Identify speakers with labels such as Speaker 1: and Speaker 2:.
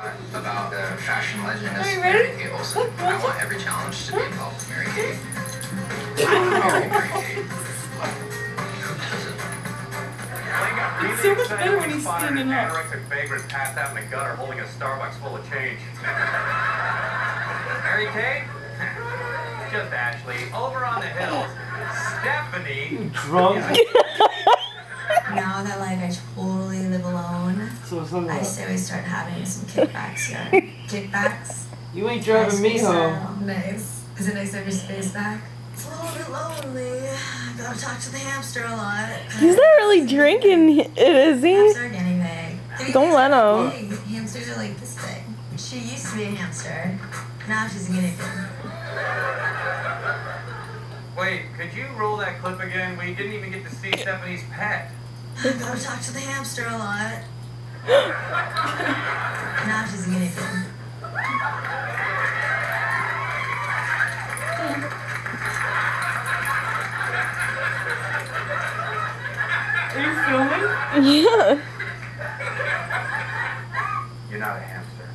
Speaker 1: About the fashion legend
Speaker 2: Are
Speaker 1: is
Speaker 2: you
Speaker 1: Mary
Speaker 2: ready?
Speaker 1: Kate Olsen. I want every challenge to be involved with Mary Kate.
Speaker 2: It's so much better when he's standing up.
Speaker 3: Anorexic vagrant passed out in the gutter holding a Starbucks full of change. Mary Kate? Just Ashley. Over on the hills. Stephanie.
Speaker 4: Drunk.
Speaker 5: Now that like I totally live alone,
Speaker 4: So
Speaker 5: I say we start having some kickbacks here. Kickbacks?
Speaker 4: you ain't driving me home.
Speaker 5: Nice. Is it nice to have your space back? It's a little bit lonely. I gotta talk to the hamster a lot.
Speaker 6: He's not really drinking it, is he?
Speaker 5: Hamster guinea pig.
Speaker 6: Don't let him.
Speaker 5: Hamsters are like this big. She used to be a hamster. Now she's a guinea pig.
Speaker 3: Wait, could you roll that clip again? We didn't even get to see Stephanie's pet.
Speaker 5: I gotta talk to the hamster a lot. Now she's a guinea pig.
Speaker 2: Are you filming?
Speaker 6: Yeah.
Speaker 3: You're not a hamster.